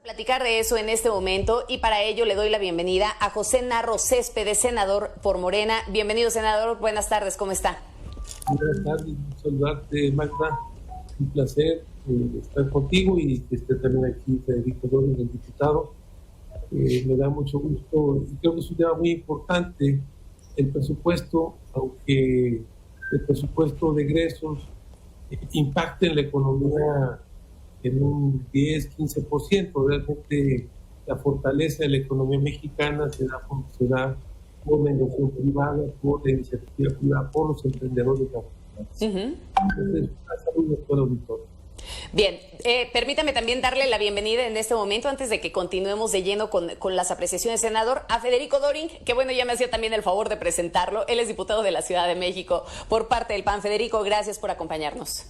Platicar de eso en este momento y para ello le doy la bienvenida a José Narro Céspedes, senador por Morena. Bienvenido, senador. Buenas tardes, ¿cómo está? Buenas tardes, saludarte, Magda. Un placer estar contigo y que esté también aquí Federico Doring, el diputado. Me da mucho gusto y creo que es un tema muy importante el presupuesto, aunque el presupuesto de egresos impacte en la economía en un 10-15%. Realmente la fortaleza de la economía mexicana se da por la inversión privada, por la iniciativa privada, por los emprendedores nacionales. Entonces, saludos por el auditorio. Bien, permítame también darle la bienvenida en este momento, antes de que continuemos de lleno con las apreciaciones, senador, a Federico Doring, que bueno, ya me hacía también el favor de presentarlo. Él es diputado de la Ciudad de México por parte del PAN. Federico, gracias por acompañarnos.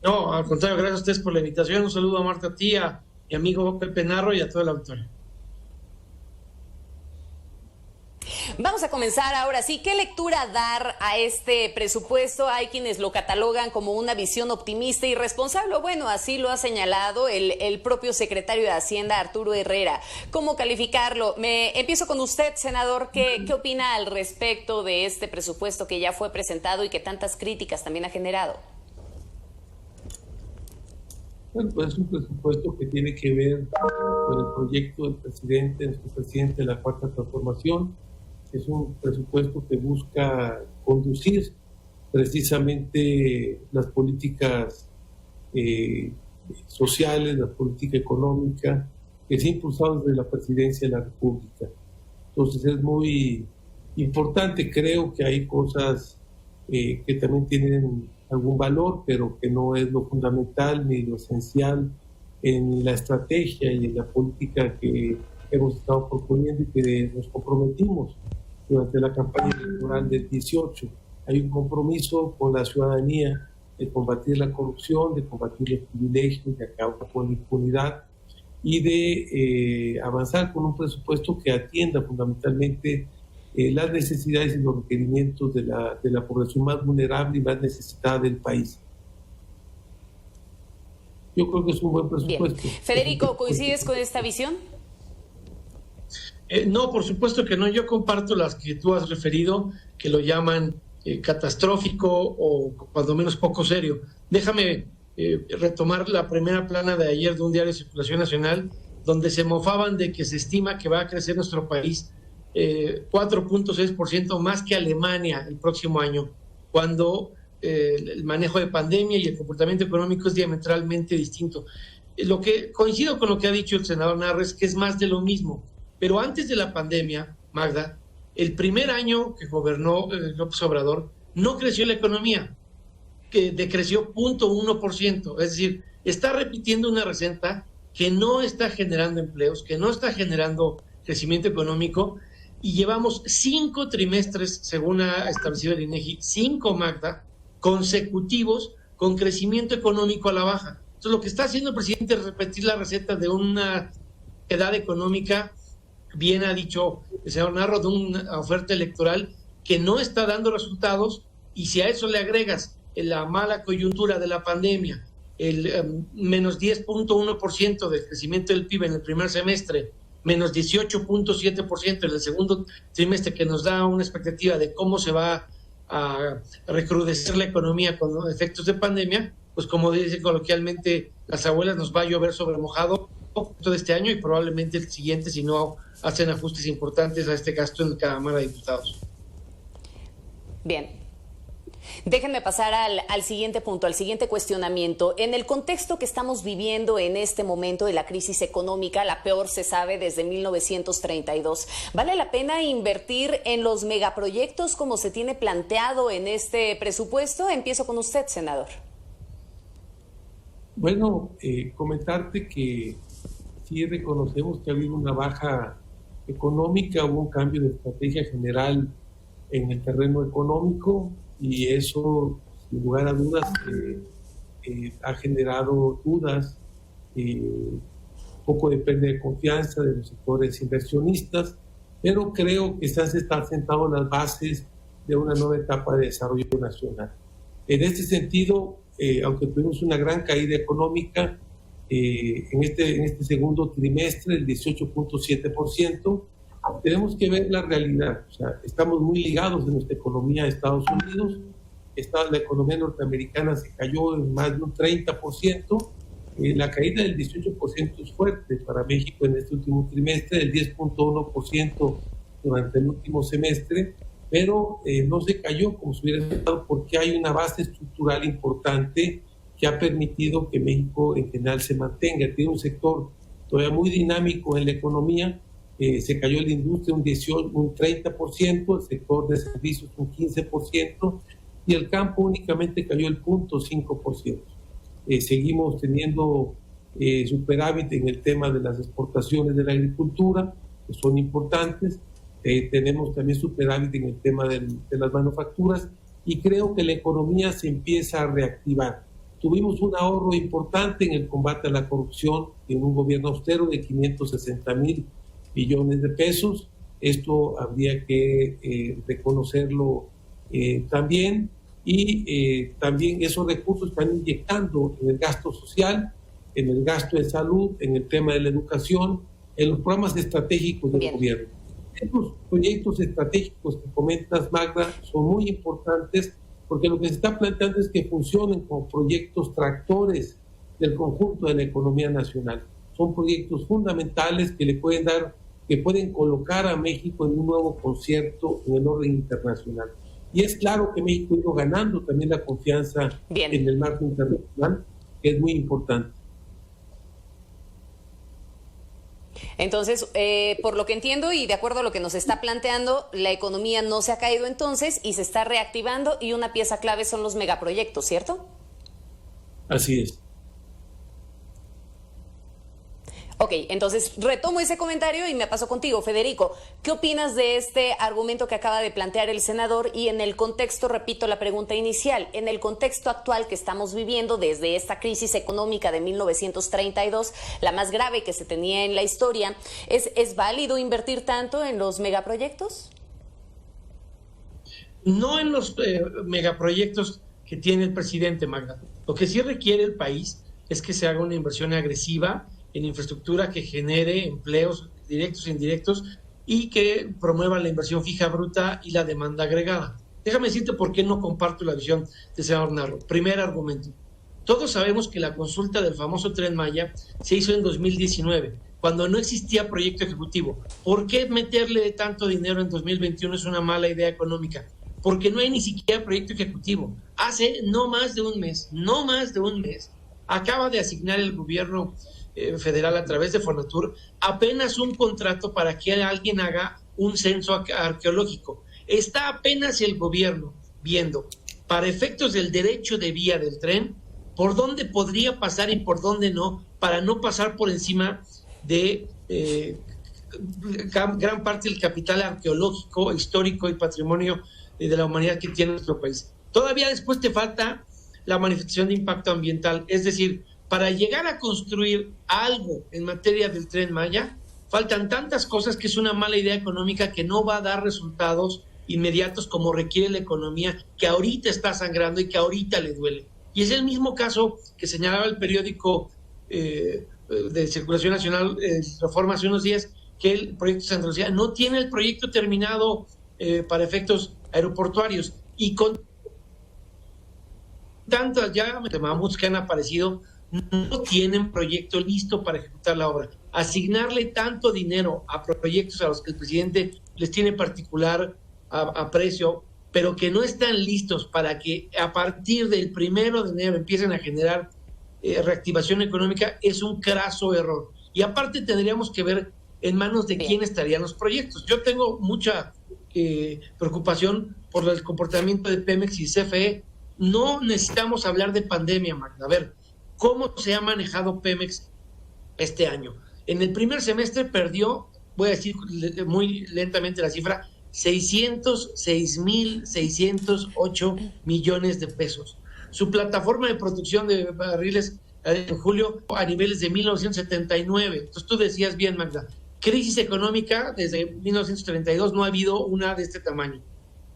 No, al contrario, gracias a ustedes por la invitación. Un saludo a Marta, a ti, a mi amigo Pepe Narro y a todo el auditorio. Vamos a comenzar ahora sí. ¿Qué lectura dar a este presupuesto? Hay quienes lo catalogan como una visión optimista y responsable. Bueno, así lo ha señalado el propio secretario de Hacienda, Arturo Herrera. ¿Cómo calificarlo? Empiezo con usted, senador. ¿Qué opina al respecto de este presupuesto que ya fue presentado y que tantas críticas también ha generado? Bueno, pues es un presupuesto que tiene que ver con el proyecto del presidente, nuestro presidente de la Cuarta Transformación. Es un presupuesto que busca conducir precisamente las políticas sociales, la política económica, que se ha impulsado desde la presidencia de la República. Entonces es muy importante. Creo que hay cosas que también tienen algún valor, pero que no es lo fundamental ni lo esencial en la estrategia y en la política que hemos estado proponiendo y que nos comprometimos durante la campaña electoral del 18. Hay un compromiso con la ciudadanía de combatir la corrupción, de combatir los privilegios, de acabar con la impunidad y de avanzar con un presupuesto que atienda fundamentalmente las necesidades y los requerimientos de la población más vulnerable y más necesitada del país. Yo creo que es un buen presupuesto. Bien. Federico, ¿coincides con esta visión? No, por supuesto que no. Yo comparto las que tú has referido, que lo llaman catastrófico o cuando menos poco serio. Déjame retomar la primera plana de ayer de un diario de circulación nacional, donde se mofaban de que se estima que va a crecer nuestro país 4.6% más que Alemania el próximo año, cuando el manejo de pandemia y el comportamiento económico es diametralmente distinto. Lo que coincido con lo que ha dicho el senador Narro es que es más de lo mismo. Pero antes de la pandemia, Magda, el primer año que gobernó López Obrador, no creció la economía, que decreció 0.1%. Es decir, está repitiendo una receta que no está generando empleos, que no está generando crecimiento económico, y llevamos 5 trimestres, según ha establecido el INEGI, 5, Magda, consecutivos con crecimiento económico a la baja. Entonces, lo que está haciendo el presidente es repetir la receta de una edad económica, bien ha dicho el señor Narro, de una oferta electoral que no está dando resultados, y si a eso le agregas la mala coyuntura de la pandemia, el menos 10.1% del crecimiento del PIB en el primer semestre, menos 18.7% en el segundo trimestre, que nos da una expectativa de cómo se va a recrudecer la economía con los efectos de pandemia, pues como dicen coloquialmente las abuelas, nos va a llover sobre mojado todo este año y probablemente el siguiente, si no hacen ajustes importantes a este gasto en la Cámara de Diputados. Bien. Déjenme pasar al siguiente punto, al siguiente cuestionamiento. En el contexto que estamos viviendo en este momento de la crisis económica, la peor se sabe desde 1932, ¿vale la pena invertir en los megaproyectos como se tiene planteado en este presupuesto? Empiezo con usted, senador. Bueno, comentarte que sí reconocemos que ha habido una baja económica, hubo un cambio de estrategia general en el terreno económico, y eso, sin lugar a dudas, ha generado dudas, poco de pérdida de confianza de los sectores inversionistas, pero creo que se han sentado las bases de una nueva etapa de desarrollo nacional. En este sentido, aunque tuvimos una gran caída económica, en este segundo trimestre, el 18.7%. Tenemos que ver la realidad. O sea, estamos muy ligados en nuestra economía a Estados Unidos. La economía norteamericana se cayó en más de un 30%. La caída del 18% es fuerte para México en este último trimestre, del 10.1% durante el último semestre, pero no se cayó como se hubiera esperado porque hay una base estructural importante que ha permitido que México en general se mantenga. Tiene un sector todavía muy dinámico en la economía. Se cayó la industria un 30%, el sector de servicios un 15% y el campo únicamente cayó el 0.5%. Seguimos teniendo superávit en el tema de las exportaciones de la agricultura, que son importantes. Tenemos también superávit en el tema de las manufacturas y creo que la economía se empieza a reactivar. Tuvimos un ahorro importante en el combate a la corrupción en un gobierno austero de 560,000 billones de pesos. Esto habría que reconocerlo también. Y también esos recursos están inyectando en el gasto social, en el gasto de salud, en el tema de la educación, en los programas estratégicos del gobierno. Estos proyectos estratégicos que comentas, Magda, son muy importantes porque lo que se está planteando es que funcionen como proyectos tractores del conjunto de la economía nacional. Son proyectos fundamentales que pueden colocar a México en un nuevo concierto en el orden internacional. Y es claro que México ha ido ganando también la confianza en el marco internacional, que es muy importante. Entonces, por lo que entiendo y de acuerdo a lo que nos está planteando, la economía no se ha caído entonces y se está reactivando y una pieza clave son los megaproyectos, ¿cierto? Así es. Ok, entonces retomo ese comentario y me paso contigo, Federico. ¿Qué opinas de este argumento que acaba de plantear el senador? Y en el contexto, repito la pregunta inicial, en el contexto actual que estamos viviendo desde esta crisis económica de 1932, la más grave que se tenía en la historia, ¿es válido invertir tanto en los megaproyectos? No en los megaproyectos que tiene el presidente, Magda. Lo que sí requiere el país es que se haga una inversión agresiva en infraestructura que genere empleos directos e indirectos y que promueva la inversión fija bruta y la demanda agregada. Déjame decirte por qué no comparto la visión del senador Narro. Primer argumento. Todos sabemos que la consulta del famoso Tren Maya se hizo en 2019, cuando no existía proyecto ejecutivo. ¿Por qué meterle tanto dinero en 2021 es una mala idea económica? Porque no hay ni siquiera proyecto ejecutivo. Hace no más de un mes, acaba de asignar el gobierno federal a través de Fonatur apenas un contrato para que alguien haga un censo arqueológico. Está apenas el gobierno viendo, para efectos del derecho de vía del tren, por dónde podría pasar y por dónde no, para no pasar por encima de gran parte del capital arqueológico, histórico y patrimonio de la humanidad que tiene nuestro país. Todavía después te falta la manifestación de impacto ambiental, es decir, para llegar a construir algo en materia del Tren Maya, faltan tantas cosas que es una mala idea económica que no va a dar resultados inmediatos como requiere la economía, que ahorita está sangrando y que ahorita le duele. Y es el mismo caso que señalaba el periódico de Circulación Nacional, Reforma, hace unos días, que el proyecto de Santa Lucía no tiene el proyecto terminado para efectos aeroportuarios. Y con tantas ya mamuts que han aparecido, no tienen proyecto listo para ejecutar la obra. Asignarle tanto dinero a proyectos a los que el presidente les tiene particular aprecio, pero que no están listos para que a partir del 1 de enero empiecen a generar reactivación económica, es un craso error. Y aparte tendríamos que ver en manos de quién estarían los proyectos. Yo tengo mucha preocupación por el comportamiento de Pemex y CFE. No necesitamos hablar de pandemia, Magda. A ver, ¿cómo se ha manejado Pemex este año? En el primer semestre perdió, voy a decir muy lentamente la cifra, 606,608 millones de pesos. Su plataforma de producción de barriles en julio a niveles de 1979. Entonces tú decías bien, Magda, crisis económica desde 1932 no ha habido una de este tamaño.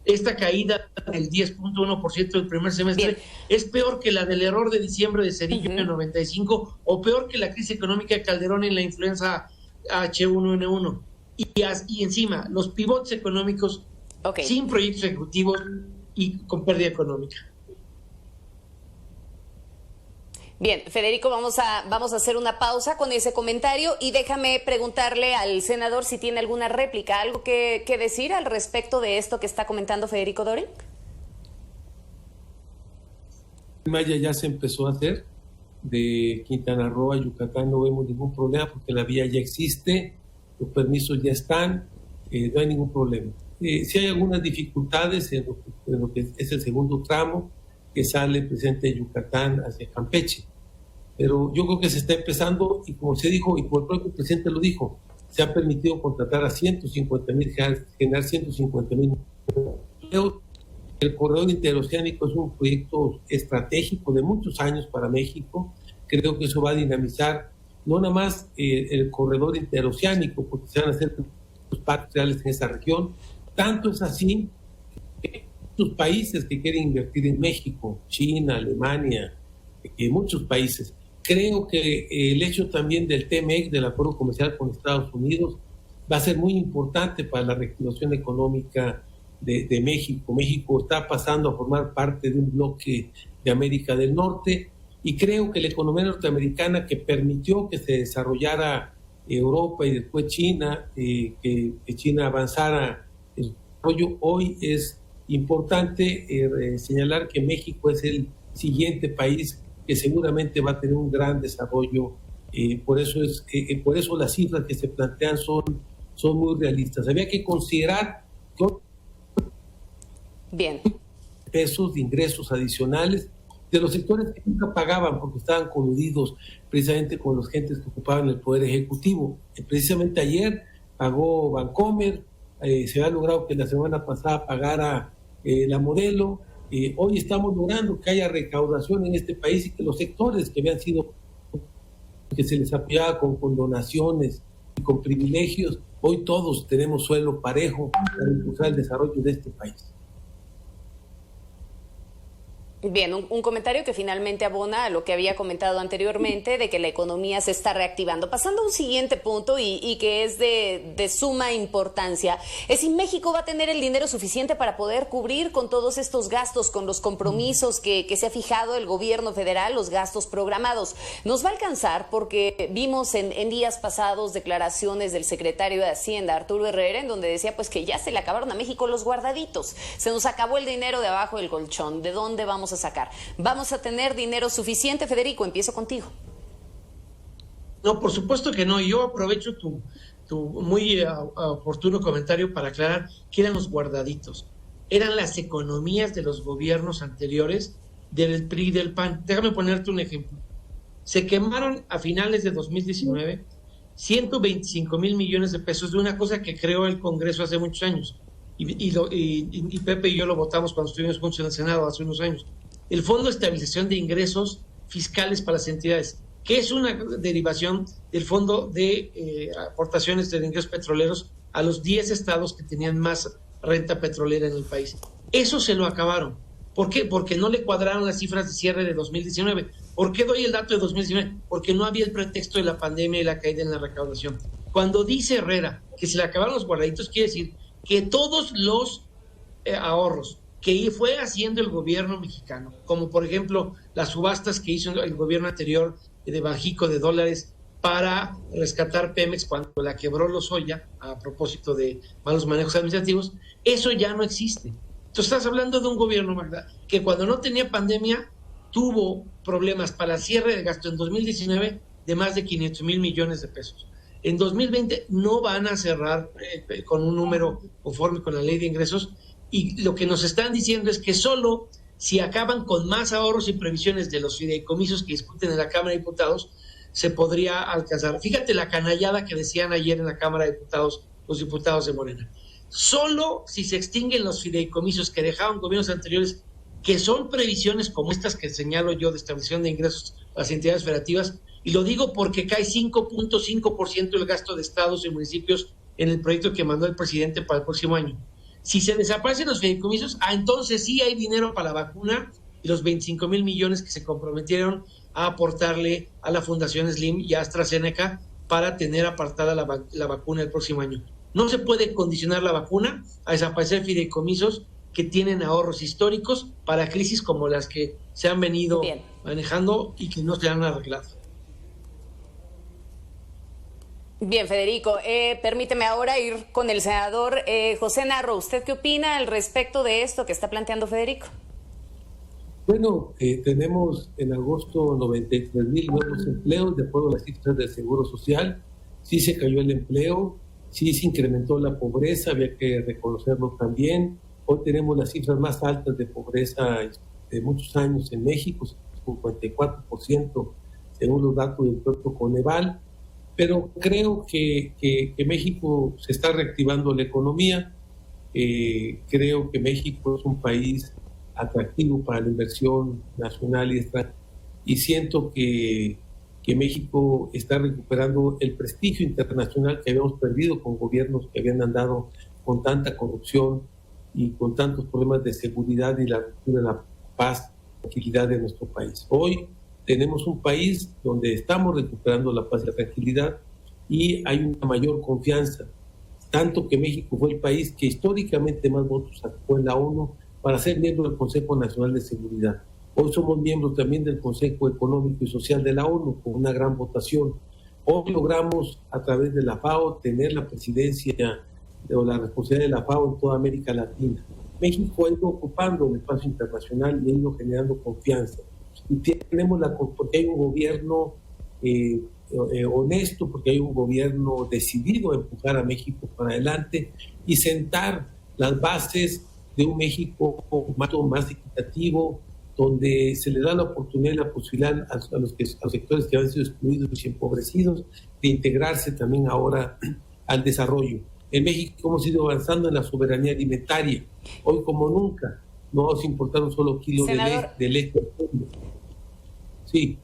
esta caída del 10.1% del primer semestre Bien. es peor que la del error de diciembre de Cedillo en el 95 o peor que la crisis económica de Calderón en la influenza H1N1. Y encima, los pivotes económicos sin proyectos ejecutivos y con pérdida económica. Bien, Federico, vamos a hacer una pausa con ese comentario y déjame preguntarle al senador si tiene alguna réplica, algo que decir al respecto de esto que está comentando Federico Doring. Maya ya se empezó a hacer, de Quintana Roo a Yucatán no vemos ningún problema porque la vía ya existe, los permisos ya están, no hay ningún problema. Sí hay algunas dificultades en lo que es el segundo tramo que sale precisamente de Yucatán hacia Campeche. Pero yo creo que se está empezando y como se dijo, y como el propio presidente lo dijo, se ha permitido contratar a 150,000, generar 150,000 empleos. El corredor interoceánico es un proyecto estratégico de muchos años para México. Creo que eso va a dinamizar no nada más el corredor interoceánico, porque se van a hacer los parques reales en esa región. Tanto es así que muchos países que quieren invertir en México, China, Alemania, muchos países. Creo que el hecho también del TMEC, del acuerdo comercial con Estados Unidos, va a ser muy importante para la reactivación económica de México. México está pasando a formar parte de un bloque de América del Norte y creo que la economía norteamericana que permitió que se desarrollara Europa y después China, que China avanzara en su desarrollo, hoy es importante señalar que México es el siguiente país que seguramente va a tener un gran desarrollo. Por eso las cifras que se plantean son muy realistas. Había que considerar pesos de ingresos adicionales de los sectores que nunca pagaban porque estaban coludidos precisamente con los gentes que ocupaban el Poder Ejecutivo. Precisamente ayer pagó Bancomer, se ha logrado que la semana pasada pagara la Modelo. Hoy estamos logrando que haya recaudación en este país y que los sectores que habían sido, que se les apoyaba con donaciones y con privilegios, hoy todos tenemos suelo parejo para impulsar el desarrollo de este país. Bien, un comentario que finalmente abona a lo que había comentado anteriormente de que la economía se está reactivando. Pasando a un siguiente punto y que es de suma importancia, es si México va a tener el dinero suficiente para poder cubrir con todos estos gastos, con los compromisos que se ha fijado el gobierno federal, los gastos programados. ¿Nos va a alcanzar? Porque vimos en días pasados declaraciones del secretario de Hacienda, Arturo Herrera, en donde decía pues que ya se le acabaron a México los guardaditos. Se nos acabó el dinero de abajo del colchón. ¿De dónde vamos a sacar? ¿Vamos a tener dinero suficiente? Federico, empiezo contigo. No, por supuesto que no. Yo aprovecho tu muy oportuno comentario para aclarar que eran los guardaditos. Eran las economías de los gobiernos anteriores del PRI y del PAN. Déjame ponerte un ejemplo. Se quemaron a finales de 2019 125,000 millones de pesos de una cosa que creó el Congreso hace muchos años. Y Pepe y yo lo votamos cuando estuvimos juntos en el Senado hace unos años. El Fondo de Estabilización de Ingresos Fiscales para las Entidades, que es una derivación del Fondo de Aportaciones de Ingresos Petroleros a los 10 estados que tenían más renta petrolera en el país. Eso se lo acabaron. ¿Por qué? Porque no le cuadraron las cifras de cierre de 2019. ¿Por qué doy el dato de 2019? Porque no había el pretexto de la pandemia y la caída en la recaudación. Cuando dice Herrera que se le acabaron los guardaditos, quiere decir que todos los ahorros que fue haciendo el gobierno mexicano, como por ejemplo las subastas que hizo el gobierno anterior de Banjico de dólares para rescatar Pemex cuando la quebró Lozoya a propósito de malos manejos administrativos, eso ya no existe. Entonces estás hablando de un gobierno, Magda, que cuando no tenía pandemia tuvo problemas para el cierre de gasto en 2019 de más de 500,000 millones de pesos. En 2020 no van a cerrar con un número conforme con la ley de ingresos. Y lo que nos están diciendo es que solo si acaban con más ahorros y previsiones de los fideicomisos que discuten en la Cámara de Diputados, se podría alcanzar. Fíjate la canallada que decían ayer en la Cámara de Diputados los diputados de Morena. Solo si se extinguen los fideicomisos que dejaban gobiernos anteriores, que son previsiones como estas que señalo yo de estabilización de ingresos a las entidades federativas, y lo digo porque cae 5.5% el gasto de estados y municipios en el proyecto que mandó el presidente para el próximo año. Si se desaparecen los fideicomisos, entonces sí hay dinero para la vacuna y los 25,000 millones que se comprometieron a aportarle a la Fundación Slim y a AstraZeneca para tener apartada la vacuna el próximo año. No se puede condicionar la vacuna a desaparecer fideicomisos que tienen ahorros históricos para crisis como las que se han venido manejando y que no se han arreglado. Bien, Federico, permíteme ahora ir con el senador José Narro. ¿Usted qué opina al respecto de esto que está planteando Federico? Bueno, tenemos en agosto 93,000 nuevos empleos de acuerdo a las cifras del Seguro Social. Sí se cayó el empleo, sí se incrementó la pobreza, había que reconocerlo también. Hoy tenemos las cifras más altas de pobreza de muchos años en México, 54% según los datos del propio Coneval. Pero creo que México se está reactivando la economía. Creo que México es un país atractivo para la inversión nacional y extranjera. Y siento que México está recuperando el prestigio internacional que habíamos perdido con gobiernos que habían andado con tanta corrupción y con tantos problemas de seguridad y la ruptura de la paz y tranquilidad de nuestro país. Hoy tenemos un país donde estamos recuperando la paz y la tranquilidad y hay una mayor confianza, tanto que México fue el país que históricamente más votos sacó en la ONU para ser miembro del Consejo Nacional de Seguridad. Hoy somos miembros también del Consejo Económico y Social de la ONU con una gran votación. Hoy logramos a través de la FAO tener la presidencia o la responsabilidad de la FAO en toda América Latina. México ha ido ocupando el espacio internacional y ha ido generando confianza. Y tenemos porque hay un gobierno honesto, porque hay un gobierno decidido a empujar a México para adelante y sentar las bases de un México más equitativo, donde se le da la oportunidad y la posibilidad a los sectores que han sido excluidos y empobrecidos de integrarse también ahora al desarrollo. En México hemos ido avanzando en la soberanía alimentaria. Hoy como nunca no vamos a importar un solo kilo de leche. Sí,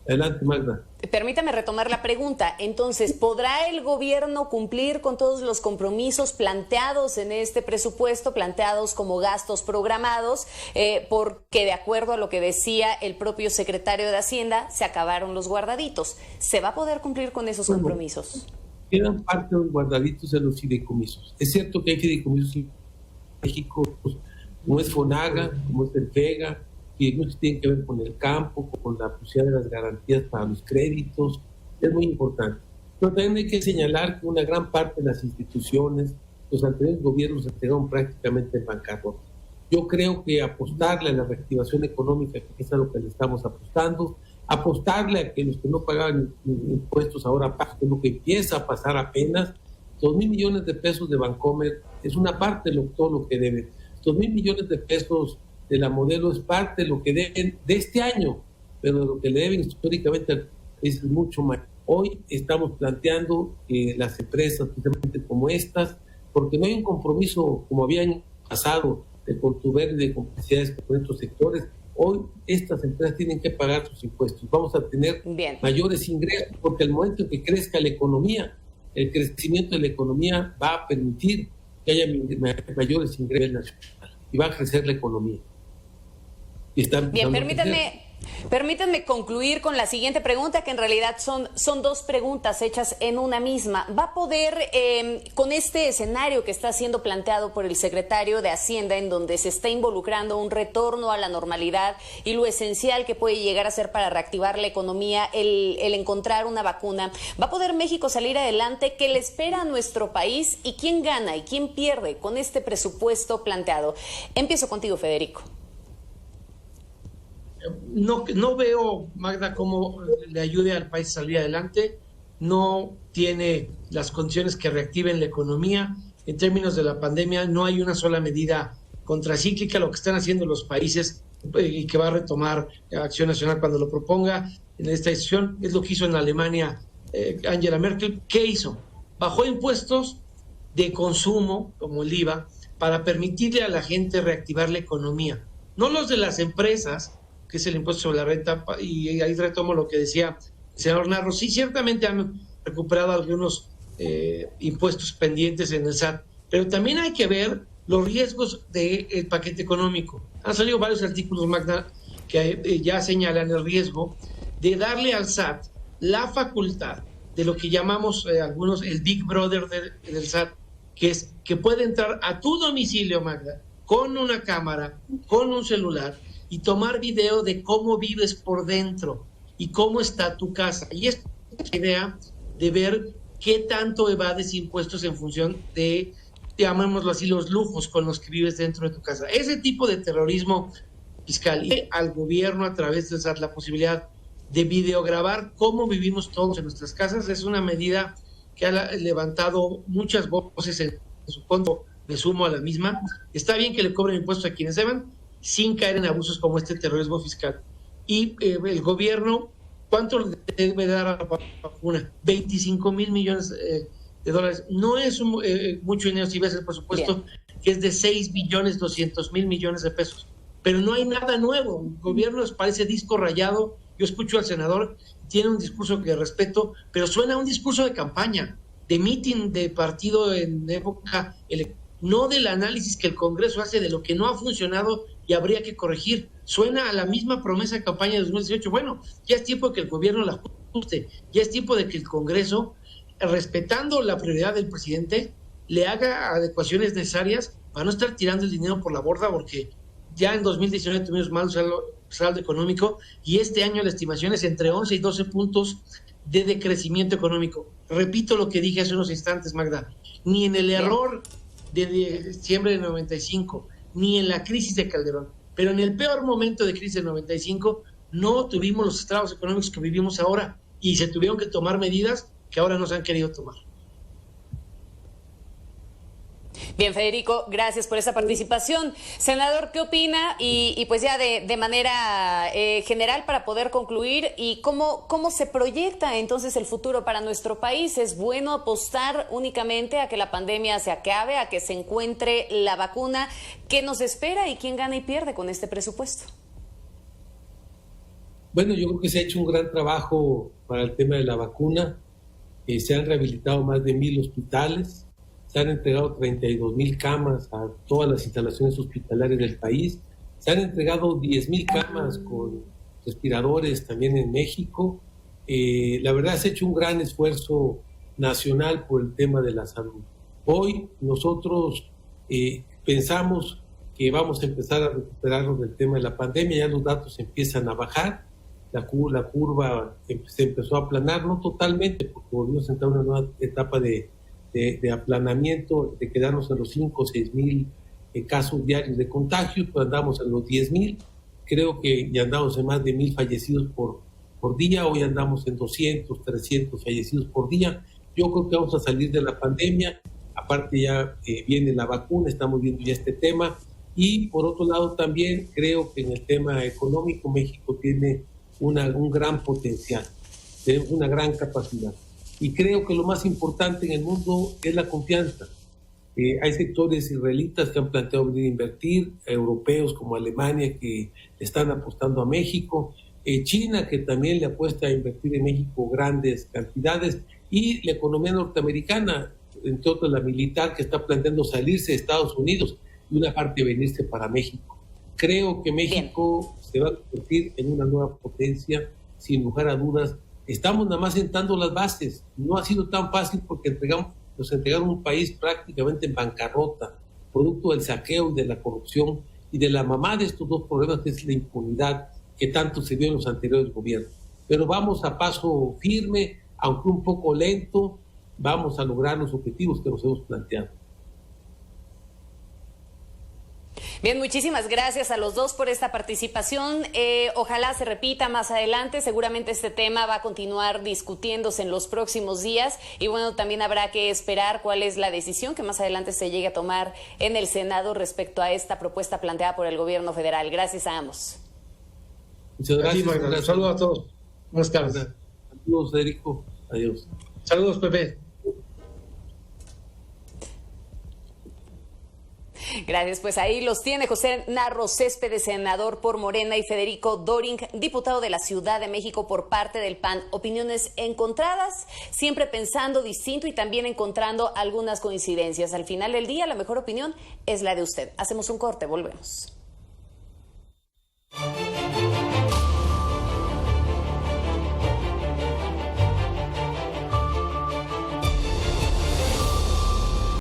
adelante, Magda. Permítame retomar la pregunta. Entonces, ¿podrá el gobierno cumplir con todos los compromisos planteados en este presupuesto, planteados como gastos programados? Porque de acuerdo a lo que decía el propio secretario de Hacienda, se acabaron los guardaditos. ¿Se va a poder cumplir con esos compromisos? Quedan parte de los guardaditos de los fideicomisos. Es cierto que hay fideicomisos en México, como es FONAGA, como es el FEGA, y muchos tienen que ver con el campo, con la posibilidad de las garantías para los créditos, es muy importante. Pero también hay que señalar que una gran parte de las instituciones, los anteriores gobiernos se quedaron prácticamente en bancarrota. Yo creo que apostarle a la reactivación económica, que es a lo que le estamos apostando, apostarle a que los que no pagaban impuestos ahora paguen, que es lo que empieza a pasar apenas. 2,000 millones de pesos de Bancomer es una parte de todo lo que deben. 2,000 millones de pesos de la Modelo es parte de lo que deben de este año, pero de lo que le deben históricamente es mucho más. Hoy estamos planteando que las empresas, precisamente como estas, porque no hay un compromiso como habían pasado de contubernio y de complicidades con estos sectores, hoy estas empresas tienen que pagar sus impuestos. Vamos a tener mayores ingresos, porque al momento en que crezca la economía, el crecimiento de la economía va a permitir que haya mayores ingresos nacionales y va a crecer la economía. Bien, permítanme concluir con la siguiente pregunta, que en realidad son dos preguntas hechas en una misma. ¿Va a poder, con este escenario que está siendo planteado por el secretario de Hacienda, en donde se está involucrando un retorno a la normalidad y lo esencial que puede llegar a ser para reactivar la economía, el encontrar una vacuna, va a poder México salir adelante? ¿Qué le espera a nuestro país y quién gana y quién pierde con este presupuesto planteado? Empiezo contigo, Federico. No veo, Magda, cómo le ayude al país a salir adelante. No tiene las condiciones que reactiven la economía. En términos de la pandemia, no hay una sola medida contracíclica. Lo que están haciendo los países y que va a retomar Acción Nacional cuando lo proponga en esta decisión es lo que hizo en Alemania Angela Merkel. ¿Qué hizo? Bajó impuestos de consumo, como el IVA, para permitirle a la gente reactivar la economía. No los de las empresas, que es el impuesto sobre la renta, y ahí retomo lo que decía el senador Narro. Sí, ciertamente han recuperado algunos impuestos pendientes en el SAT, pero también hay que ver los riesgos del paquete económico. Han salido varios artículos, Magda, que ya señalan el riesgo de darle al SAT la facultad de lo que llamamos algunos el Big Brother del SAT, que es que puede entrar a tu domicilio, Magda, con una cámara, con un celular, y tomar video de cómo vives por dentro y cómo está tu casa. Y es la idea de ver qué tanto evades impuestos en función de, llamémoslo así, los lujos con los que vives dentro de tu casa. Ese tipo de terrorismo fiscal, y al gobierno a través de SAT la posibilidad de videograbar cómo vivimos todos en nuestras casas, es una medida que ha levantado muchas voces en su contra. Me sumo a la misma. Está bien que le cobren impuestos a quienes deban, sin caer en abusos como este terrorismo fiscal. Y el gobierno, ¿cuánto le debe dar a la vacuna? 25 mil millones de dólares. No es mucho dinero si ves el presupuesto, que es de 6 billones 200 mil millones de pesos. Pero no hay nada nuevo. El gobierno les parece disco rayado. Yo escucho al senador, tiene un discurso que respeto, pero suena a un discurso de campaña, de mitin de partido en época electoral, no del análisis que el Congreso hace de lo que no ha funcionado y habría que corregir. Suena a la misma promesa de campaña de 2018. Bueno, ya es tiempo de que el gobierno la ajuste, ya es tiempo de que el Congreso, respetando la prioridad del presidente, le haga adecuaciones necesarias para no estar tirando el dinero por la borda, porque ya en 2019 tuvimos mal saldo económico y este año la estimación es entre 11 y 12 puntos de decrecimiento económico. Repito lo que dije hace unos instantes, Magda, ni en el error de diciembre de 95, ni en la crisis de Calderón, pero en el peor momento de crisis de 95 no tuvimos los estragos económicos que vivimos ahora y se tuvieron que tomar medidas que ahora no se han querido tomar. Bien, Federico, gracias por esa participación. Senador, ¿qué opina? Y pues ya de manera general para poder concluir, ¿y cómo se proyecta entonces el futuro para nuestro país? ¿Es bueno apostar únicamente a que la pandemia se acabe, a que se encuentre la vacuna? ¿Qué nos espera y quién gana y pierde con este presupuesto? Bueno, yo creo que se ha hecho un gran trabajo para el tema de la vacuna. Se han rehabilitado más de 1,000 hospitales. Se han entregado 32,000 camas a todas las instalaciones hospitalarias del país. Se han entregado 10,000 camas con respiradores también en México. La verdad, se ha hecho un gran esfuerzo nacional por el tema de la salud. Hoy nosotros pensamos que vamos a empezar a recuperarnos del tema de la pandemia. Ya los datos empiezan a bajar. La curva se empezó a aplanar, no totalmente, porque volvimos a entrar en una nueva etapa de aplanamiento, de quedarnos en los 5 o 6 mil casos diarios de contagio, pues andamos en los 10,000, creo que ya andamos en más de 1,000 fallecidos por día, hoy andamos en 200, 300 fallecidos por día. Yo creo que vamos a salir de la pandemia, aparte ya viene la vacuna, estamos viendo ya este tema, y por otro lado también creo que en el tema económico México tiene un gran potencial, tenemos una gran capacidad. Y creo que lo más importante en el mundo es la confianza. Hay sectores israelitas que han planteado venir a invertir, europeos como Alemania que están apostando a México, China que también le apuesta a invertir en México grandes cantidades, y la economía norteamericana, entre otras la militar, que está planteando salirse de Estados Unidos y una parte venirse para México. Creo que México se va a convertir en una nueva potencia, sin lugar a dudas. Estamos nada más sentando las bases. No ha sido tan fácil porque nos entregaron un país prácticamente en bancarrota, producto del saqueo y de la corrupción y de la mamá de estos dos problemas, que es la impunidad que tanto se vio en los anteriores gobiernos. Pero vamos a paso firme, aunque un poco lento, vamos a lograr los objetivos que nos hemos planteado. Bien, muchísimas gracias a los dos por esta participación. Ojalá se repita más adelante. Seguramente este tema va a continuar discutiéndose en los próximos días. Y bueno, también habrá que esperar cuál es la decisión que más adelante se llegue a tomar en el Senado respecto a esta propuesta planteada por el gobierno federal. Gracias a ambos. Muchas gracias. Saludos a todos. Buenas tardes. Saludos, Federico. Adiós. Saludos, Pepe. Gracias, pues ahí los tiene José Narro Céspedes, senador por Morena, y Federico Doring, diputado de la Ciudad de México por parte del PAN. Opiniones encontradas, siempre pensando distinto y también encontrando algunas coincidencias. Al final del día, la mejor opinión es la de usted. Hacemos un corte, volvemos.